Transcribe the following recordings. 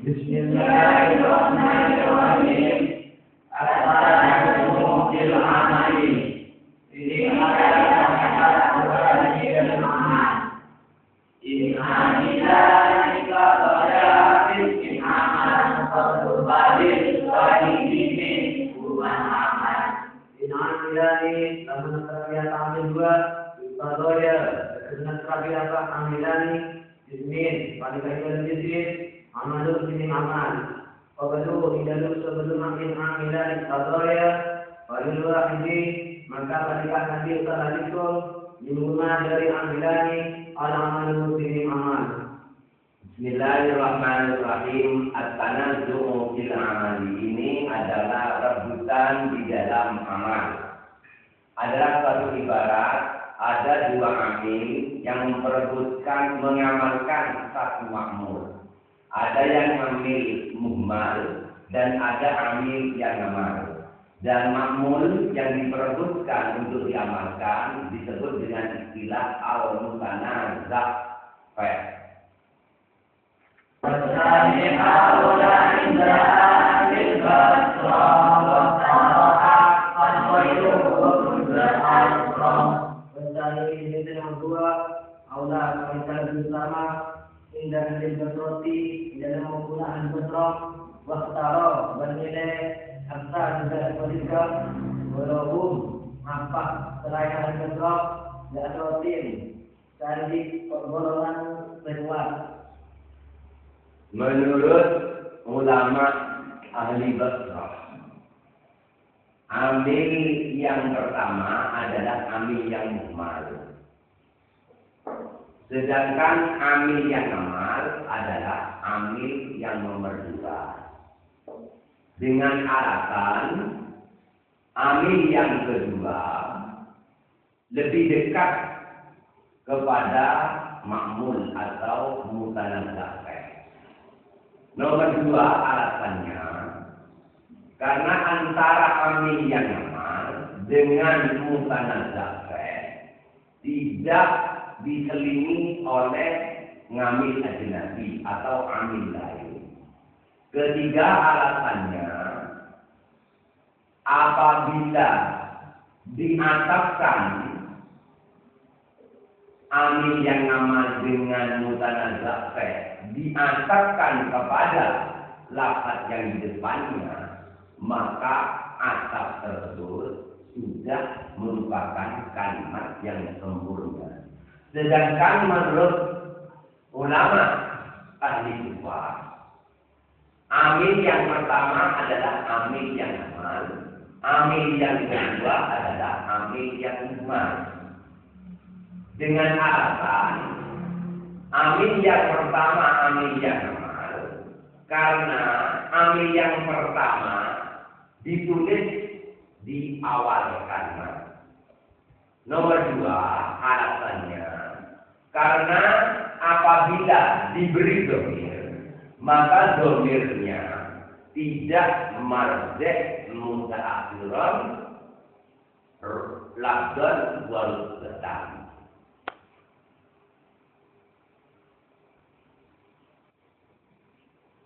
Bismillahirrahmanirrahim. Assalamualaikum warahmatullahi Amalul bini amal, Qabalu idalu sebelum amin amilan qadaya, walil wahidi maka berikan nanti utaradikum dimulai dari amilani al-amalu bini amal. Bismillahirrahmanirrahim. At-tanazzu'u fil amali ini adalah rebutan di dalam amal. Adalah suatu ibarat, ada dua amil yang memperebutkan mengamalkan satu makmul. Ada yang amil muhmal dan ada amil yang amal. Dan makmul yang diperebutkan untuk diamalkan disebut dengan istilah al-mutanazza'. Indah hasil berroti, dalam penggunaan betrok, waktaro, bernilai, serta juga ekosistem, berhubung, nampak, selain betrok, dan rotin, dari golongan luar. Menurut ulama ahli Basrah, amil yang pertama adalah amil yang muhmal. Sedangkan amil yang amal adalah amil yang nomor dua. Dengan alasan amil yang kedua lebih dekat kepada makmul atau mutanazza'. Nomor dua alasannya karena antara amil yang amal dengan mutanazza' tidak diselingi oleh ngamil ajnabi atau amil lain. Ketiga alasannya, apabila diatapkan amil yang amal dengan mutanazza' diatapkan kepada lafaz yang di depannya, maka atap tersebut sudah merupakan kalimat yang sempurna. Sedangkan menurut ulama ahli kufa, amil yang pertama adalah amil yang amal, amil yang kedua adalah amil yang muhmal. Dengan alasan amil yang pertama amil yang amal, karena amil yang pertama ditulis di awal kalimat. Nomor dua alasannya karena apabila diberi dhamir, maka dhamirnya tidak marji' mutaakhiran lafdzan wal qatan.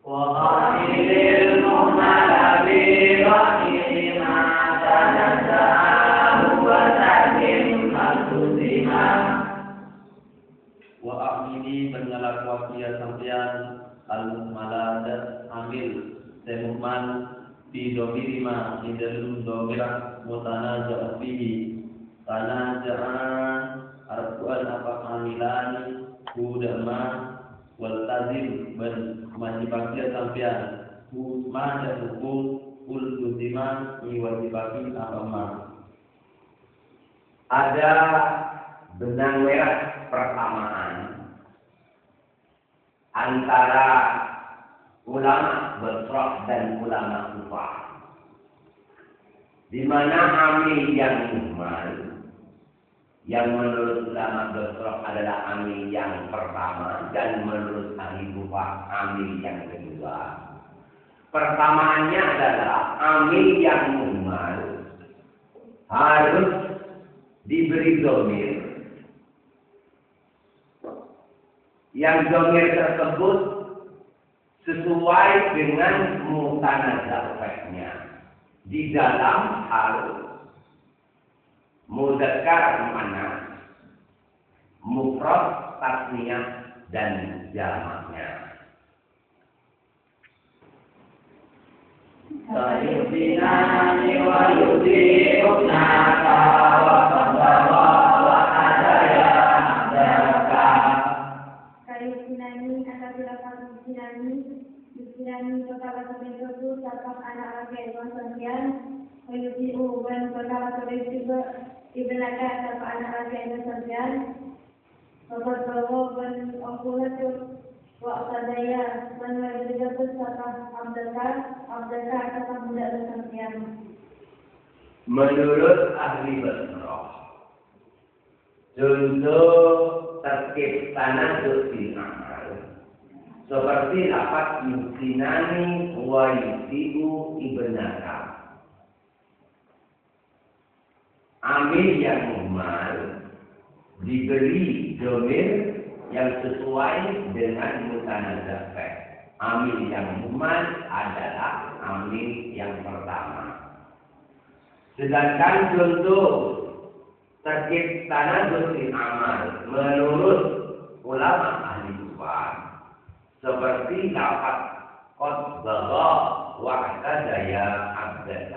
Wa qatilil mu'mala bi rahimi ma tanazza'a wa ta'lim al-tuzima. Wa amini bernyala dia sampean al-mu'mala dan amil semuman di domirima di dalam domirak mutanazza'a fihi tanazza'a arkuan apa amilan hudama wal tazim berwajibkan sampean hukma dan hukum ul tuzima wajibkan apa ma. Ada benang merah persamaan antara ulama Basrah dan ulama Kufah, di mana amil yang muhmal yang menurut ulama Basrah adalah amil yang pertama dan menurut ahli Kufah amil yang kedua. Persamaannya adalah amil yang muhmal harus diberi dhamir, yang dhamir tersebut sesuai dengan mutanazah fi'ilnya di dalam hal mudzakkar muannas, mufrad, tasniyah dan jamaknya. Sayutinani wa yudi'una wa qadara wa adaya abdaka. Sayutinani apabila kamu Yutinani kepala sesuatu sahabat anak laki yang sekalian, Yutiu dan kepala sesuatu ibnaka sahabat anak laki yang sekalian, sahabat bawa dan angkulatu wa sadaya dan wajib sahabat abdaka kata budak sekalian. Menurut ahli Basrah, contoh tertib tanazzuh fil amal seperti lafaz yusinani wa yusiu ibnaka. Amil yang muhmal diberi domir yang sesuai dengan mutanazah fi'il. Amil yang muhmal adalah amil yang pertama. Sedangkan contoh terkait tanazzuh fil amal menurut ulama ahli kufa seperti lafaz qad bagha wa kadaya abdan.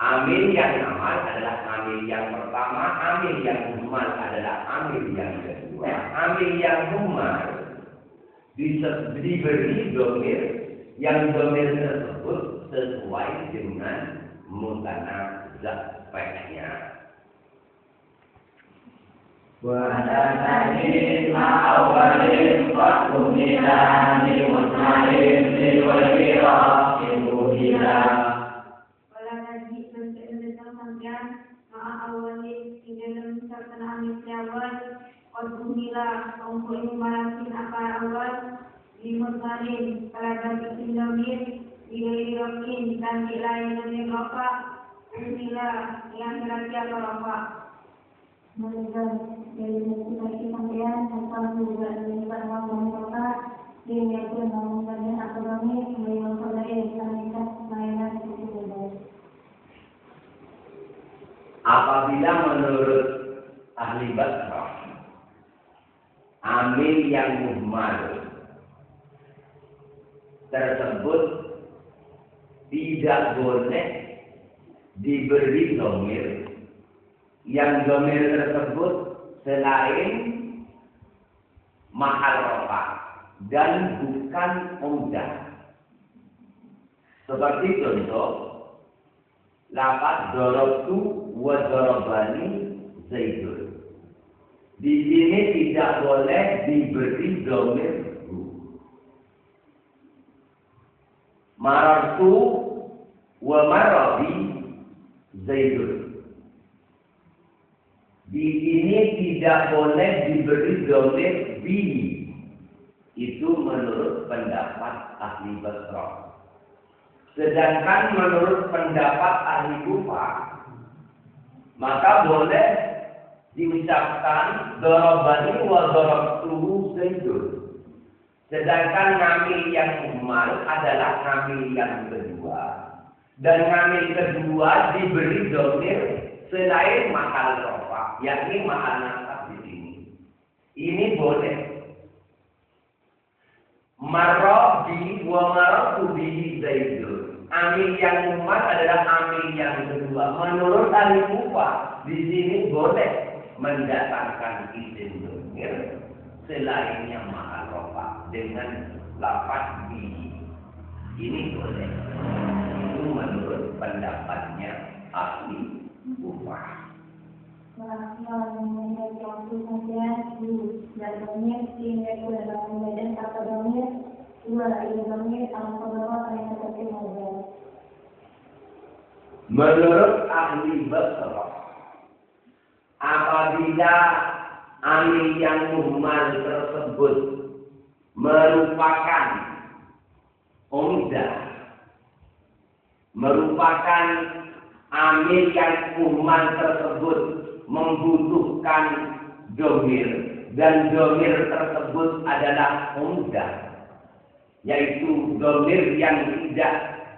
Amil yang amal adalah amil yang pertama, amil yang muhmal adalah amil yang kedua. Amil yang muhmal diberi domir yang domir tersebut sesuai dengan mutanazah fi'ilnya. Wadadani ma'awalin fakumilani mutmain liwalira ibuhila. Walau lagi menjelaskan sampean ma'awalin di dalam terkena amil awal, Qadumila untuk malakin apa awal dimutmain pada bikin domir diwalirokin dan lain domir rofa umila yang berarti apa rofa. Mereka dari motivasi sampean asal juga dari para wanita dia pun menggunakan akademi yang berkaitan dengan mainan itu. Apabila menurut ahli Basrah amil yang muhmal tersebut tidak boleh diberi domir yang domir tersebut selain mahal rofa dan bukan umdah. Seperti contoh lafaz darabtu wa darabani Zaidun. Di sini tidak boleh diberi domir marartu wa marabi Zaidun. Di sini tidak boleh diberi domir bihi. Itu menurut pendapat ahli Basrah. Sedangkan menurut pendapat ahli Kufah, maka boleh diucapkan darabani wa darabtuhu Zaidun. Sedangkan ngamil yang muhmal adalah ngamil yang kedua. Dan ngamil kedua diberi domir selain mahal rofa, yakni mahal nasab di sini. Ini boleh. Marabi wa maratu bihi Zaidun. Amil yang muhmal adalah amil yang kedua. Menurut ahli Kufah, di sini boleh mendatangkan isim domir selain yang mahal rofa dengan lafaz bihi. Ini boleh. Itu menurut pendapatnya ahli Kufah. Yang menjadi waktu saja dan domir sehingga dalam badan kata domir dua ia domir atau bawah yang seperti model. Menurut ahli Basrah, apabila amil yang muhmal tersebut merupakan umdah, merupakan amil yang muhmal tersebut membutuhkan domir dan domir tersebut adalah umdah, yaitu domir yang tidak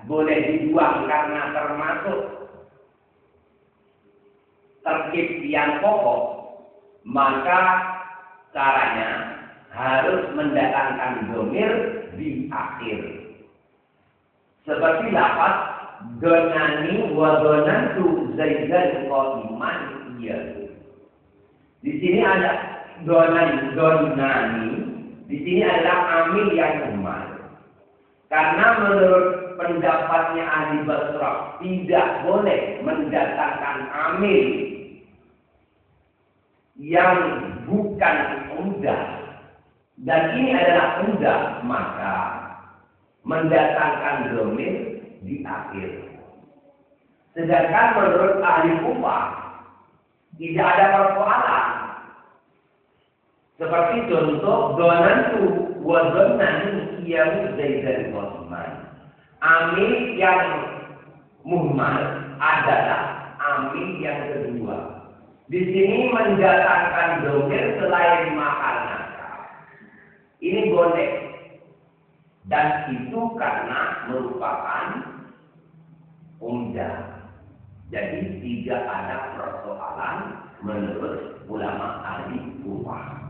boleh dibuang karena termasuk tertib yang pokok, maka caranya harus mendatangkan domir di akhir. Seperti lafaz donani wa donantu Zaidan qa'iman iya. Di sini ada donani, di sini adalah amil yang muhmal. Karena menurut pendapatnya ahli Basrah tidak boleh mendatangkan amil yang bukan undah, dan ini adalah undah, maka mendatangkan domir di akhir. Sedangkan menurut ahli Kufah tidak ada persoalan. Seperti contoh donantu wa donani iyyahu Zaidan qa'iman. Amil yang muhmal adalah amil yang kedua. Di sini mendatangkan domir selain mahal nakal. Ini boleh. Dan itu karena merupakan umdah. Jadi tidak ada persoalan menurut ulama ahli Kufah.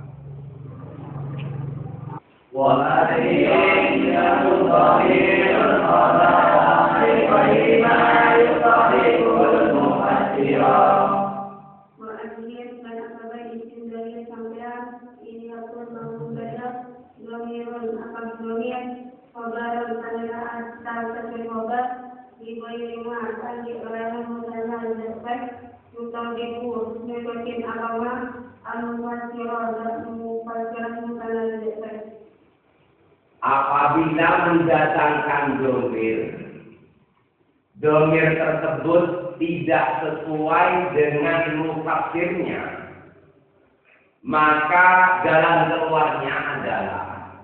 Apabila mendatangkan domir tersebut tidak sesuai dengan mufassirnya, maka jalan keluarnya adalah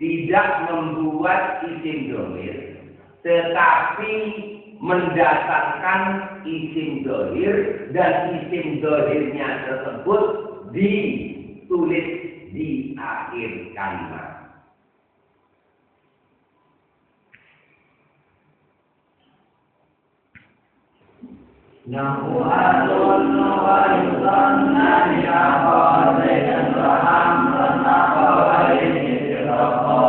tidak membuat isim domir, tetapi mendatangkan isim dohir, dan isim dohirnya tersebut ditulis di akhir kalimat. Nahu adun wa yusanna bi'aqa zaidan wa amran wa ini diraqqa.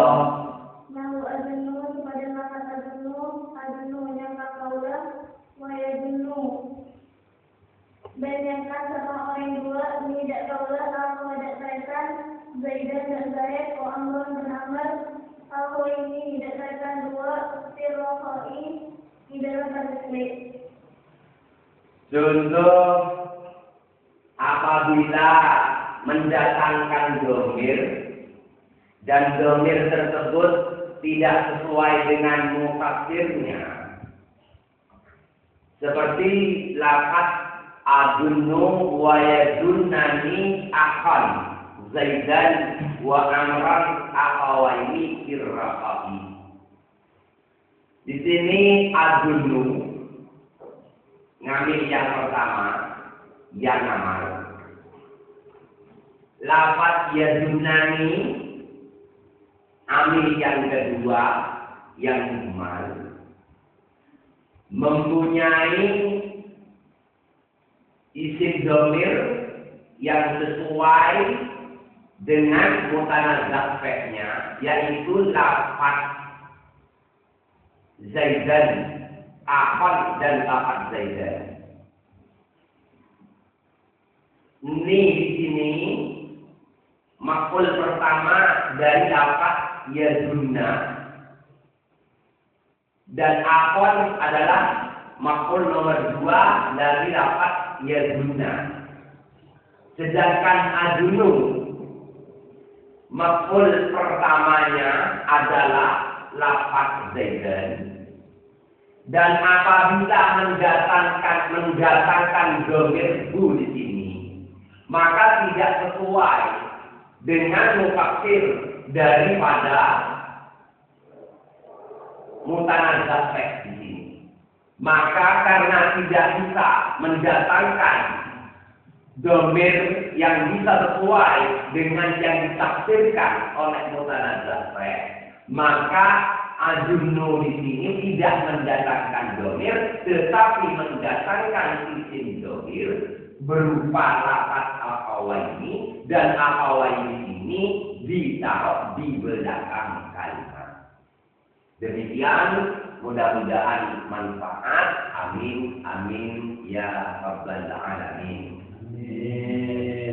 Nahu adunu pada lafaz adunu yang kaula wa yadunu. Dan yang sama orang dua tidak kaula atau tidak kaitan Zaidan dan Zaid wa amran dan amr. Kalau ini tidak kaitan dua sirraqai di dalam hadis. Contoh apabila mendatangkan domir dan domir tersebut tidak sesuai dengan mufassirnya, seperti lafaz adunnu wa yadunnani akan Zaidan wa amran ahawaini irraqai. Di sini adunnu ngambil yang pertama, yang amal. Lafaz yadunani, ambil yang kedua, yang muhmal. Mempunyai isim domir yang sesuai dengan mutanadzah fi'ilnya, yaitu lafaz Zaidan, Ahad dan lafaz Zaidan. Ini di sini maf'ul pertama dari lafaz yadunna, dan Ahad adalah maf'ul nomor 2 dari lafaz yadunna. Sedangkan adunu, maf'ul pertamanya adalah lafaz Zaidan. Dan apabila mendatangkan domir bu di sini, maka tidak sesuai dengan mufassir daripada mutanadzah fi'il di sini. Maka karena tidak bisa mendatangkan domir yang bisa sesuai dengan yang ditafsirkan oleh mutanadzah fi'il, Maka adunnu di sini tidak mendatangkan domir, tetapi mendatangkan isim domir berupa lafaz akhawaini, dan akhawaini ini ditaruh di belakang kalimat. Demikian, mudah-mudahan manfaat. Amin, amin, ya rabbal alamin. Amin.